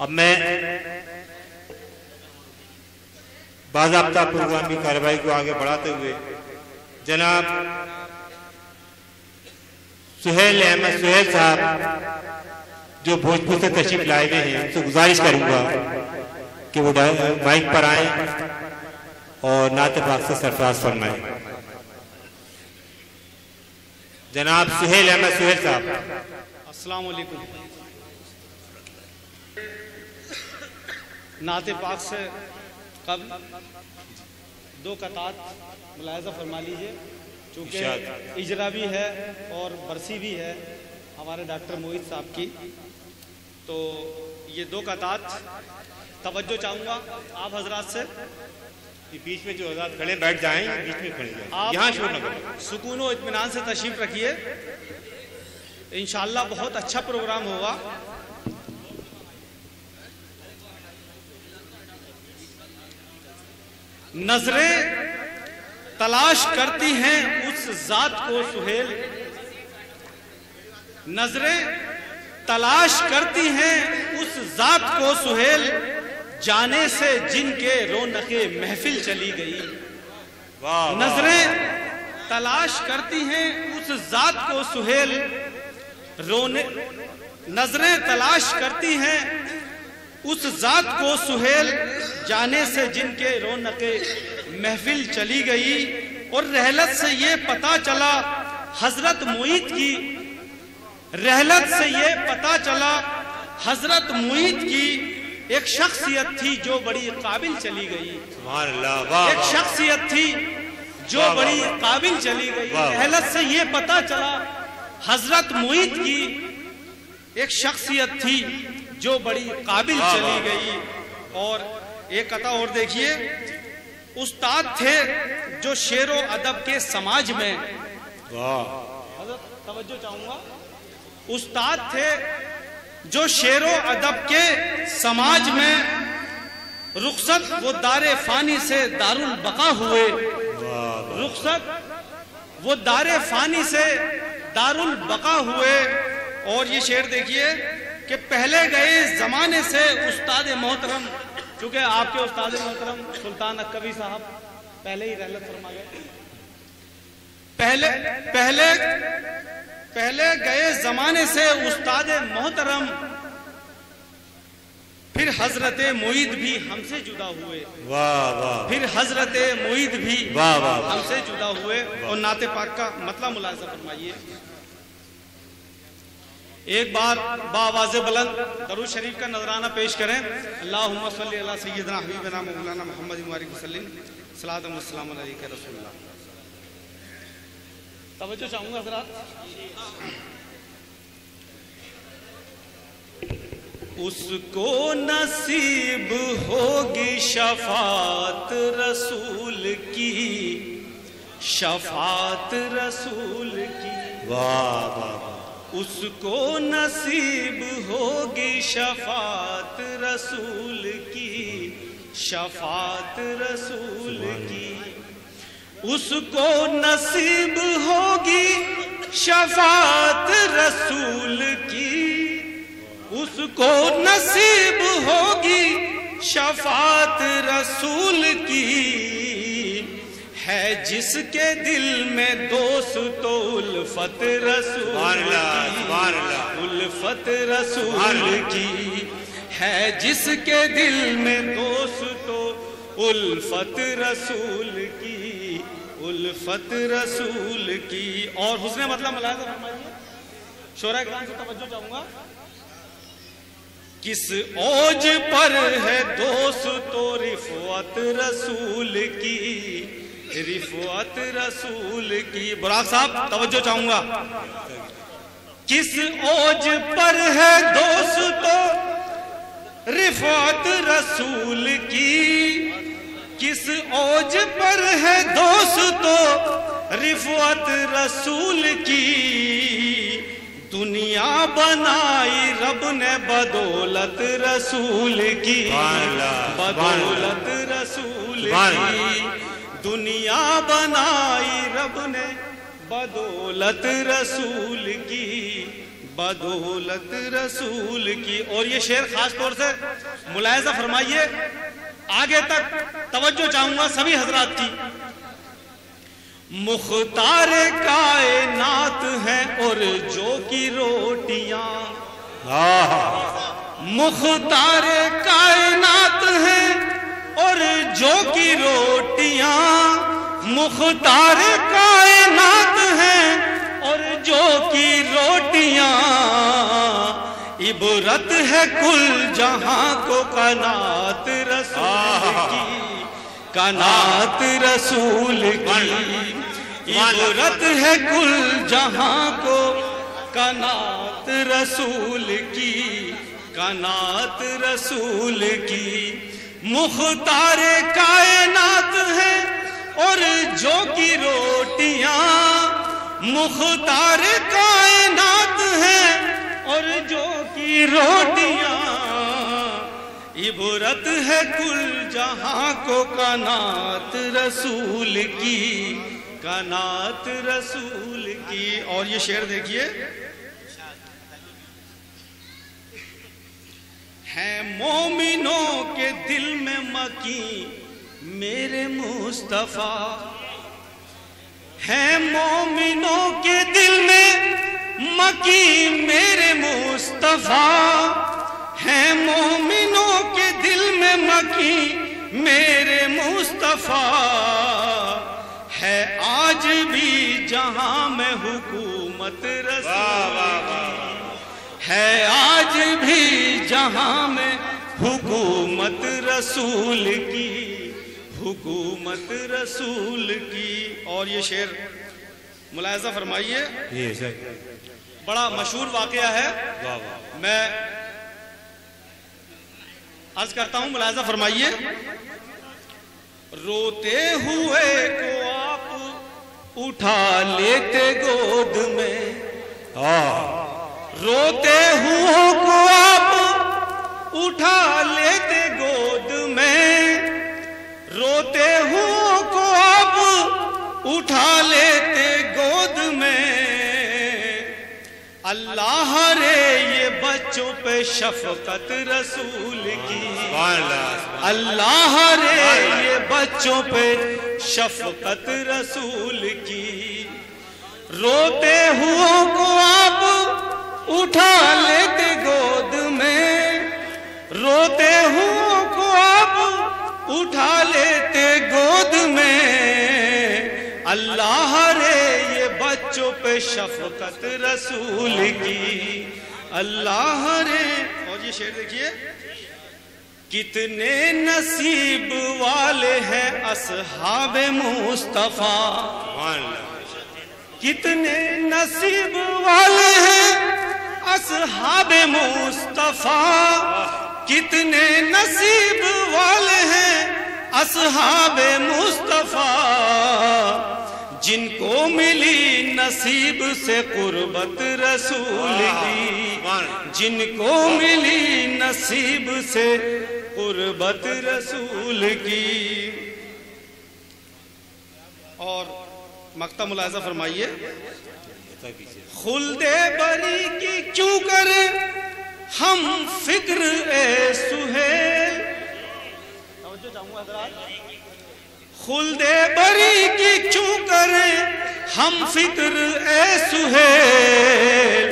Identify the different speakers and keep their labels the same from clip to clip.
Speaker 1: اب میں باضابطہ پروگرام کی کارروائی کو آگے بڑھاتے ہوئے جناب سہیل احمد سہیل صاحب جو بھوجپور سے تشریف لائے ہوئے ہیں ان سے گزارش کروں گا کہ وہ مائک پر آئیں اور نعت پاک سے سرفراز فرمائیں. جناب سہیل احمد سہیل صاحب.
Speaker 2: السلام علیکم. نعت پاک سے قبل دو قطعات ملاحظہ فرما لیجئے چونکہ اجرا بھی ہے اور برسی بھی ہے ہمارے ڈاکٹر موہت صاحب کی. تو یہ دو قطعات توجہ چاہوں گا آپ حضرات سے.
Speaker 1: بیچ میں جو حضرات کھڑے بیٹھ جائیں بیچ میں کھڑے جائیں, یہاں شور نہ کریں.
Speaker 2: سکون و اطمینان سے تشریف رکھیے, انشاءاللہ بہت اچھا پروگرام ہوگا. نظریں تلاش کرتی ہیں اس ذات کو سہیل, نظریں تلاش کرتی ہیں اس ذات کو سہیل, جانے سے جن کے رونق محفل چلی گئی. نظریں تلاش کرتی ہیں اس ذات کو سہیل, نظریں تلاش کرتی ہیں اس ذات کو سہیل, جانے سے جن کے رونق محفل چلی گئی. اور رحلت سے یہ پتہ چلا حضرت موہت کی, رحلت سے یہ پتہ چلا حضرت موہت کی ایک شخصیت تھی جو بڑی قابل چلی گئی.
Speaker 1: سبحان اللہ.
Speaker 2: ایک شخصیت تھی جو بڑی قابل چلی گئی. رحلت سے یہ پتہ چلا حضرت موہت کی ایک شخصیت تھی جو بڑی قابل چلی گئی. اور ایک قطعہ اور دیکھیے, استاد تھے جو شعر و ادب کے سماج میں, حضرت توجہ چاہوں گا, استاد تھے جو شعر و ادب کے سماج میں, رخصت وہ دار فانی سے دار البقا ہوئے. رخصت وہ دار فانی سے دار البقا ہوئے. اور یہ شعر دیکھیے کہ پہلے گئے زمانے سے استاد محترم, چونکہ آپ کے استاد محترم سلطان اکوی صاحب پہلے ہی رحلت فرما گئے. پہلے گئے زمانے سے استاد محترم, پھر حضرت موہت بھی ہم سے جدا ہوئے. پھر حضرت موہت بھی ہم سے جدا ہوئے. اور نعت پاک کا مطلب ملاحظہ فرمائیے. ایک بار بآواز بلند درود شریف کا نذرانہ پیش کریں. اللہم صلی علی سیدنا حبیبنا مولانا محمد مبارک وسلم, صلاۃ و سلام علیک رسول اللہ. توجہ چاہوں گا حضرات. اس کو نصیب ہوگی شفاعت رسول کی, شفاعت رسول کی.
Speaker 1: واہ واہ.
Speaker 2: اس کو نصیب ہوگی شفاعت رسول کی, شفاعت رسول کی. اس کو نصیب ہوگی شفاعت رسول کی, اس کو نصیب ہوگی شفاعت رسول کی. ہے جس کے دل میں دوست الفت رسول کی, الفت رسول کی. ہے جس کے دل میں دوست الفت رسول کی, الفت رسول کی. اور حسن مطلب ملاحظہ فرمائیے, شورا اکرام سے توجہ چاہوں گا. کس اوج پر ہے دوست و رفعت رسول کی, رفعت رسول کی. براق صاحب توجہ چاہوں گا. کس اوج پر ہے دوست و رفعت رسول کی, کس اوج پر ہے دوست و رفعت رسول کی. دنیا بنائی رب نے بدولت رسول کی, بدولت رسول کی. دنیا بنائی رب نے بدولت رسول کی, بدولت رسول کی. اور یہ شعر خاص طور سے ملاحظہ فرمائیے, آگے تک توجہ چاہوں گا سبھی حضرات کی. مختار کائنات ہے اور جو کی روٹیاں, مختار کائنات ہے اور جو کی روٹیاں, مختار کائنات ہے اور جو کی روٹیاں, عبرت ہے کل جہاں کو قناعت رسول کی, قناعت رسول کی, عبرت ہے کل جہاں کو قناعت رسول کی, قناعت رسول کی. مختار کائنات ہے اور جو کی روٹیاں, مختار کائنات ہے اور جو کی روٹیاں, عبرت ہے کل جہاں کو قناعت رسول کی, قناعت رسول کی. اور یہ شعر دیکھیے, ہے مومنوں کے دل میں مکین میرے مصطفیٰ, ہے مومنوں کے دل میں مکین میرے مصطفیٰ, ہے مومنوں کے دل میں مکین میرے مصطفیٰ, ہے آج بھی جہاں میں حکومت رسول کی, ہے آج بھی جہاں میں حکومت رسول کی, حکومت رسول کی. اور یہ شعر ملاحظہ فرمائیے, بڑا مشہور واقعہ ہے, میں عرض کرتا ہوں ملاحظہ فرمائیے. روتے ہوئے کو آپ اٹھا لیتے گود میں, روتے ہوئے کو آپ اٹھا لیتے گود میں, روتے ہوئے کو آپ اٹھا لیتے گود میں, اللہ رے یہ بچوں پہ شفقت رسول کی, اللہ رے یہ بچوں پہ شفقت رسول کی. روتے ہوئے کو آپ اٹھا لیتے گود میں, روتے ہوئے کو آپ اٹھا لیتے گود میں, اللہ رے یہ بچوں پہ شفقت رسول کی, اللہ رے. اور یہ شعر دیکھیے, کتنے نصیب والے ہیں اصحاب مصطفیٰ, کتنے نصیب والے ہیں اصحاب مصطفیٰ, کتنے نصیب والے ہیں اصحاب مصطفیٰ, جن کو ملی نصیب سے قربت رسول کی, جن کو ملی نصیب سے قربت رسول کی. اور مقطع ملاحظہ فرمائیے, خلد بری کی کیوں کرے ہم فکر اے سہیل, توجہ چاہوں گا حضرات, خلد بری کی کیوں کرے ہم فکر اے سہیل,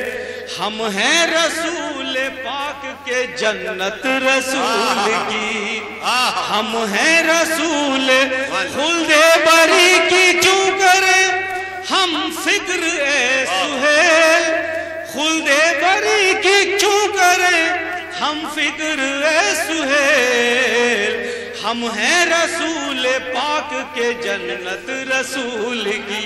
Speaker 2: ہم ہیں رسول پاک کے جنت رسول کی, ہم ہیں رسول. خلد بری کی کیوں کرے ہم فکر اے سہیل, خلد بری کی کیوں کرے ہم فکر اے سہیل, ہم ہیں رسول پاک کے جنت رسول کی.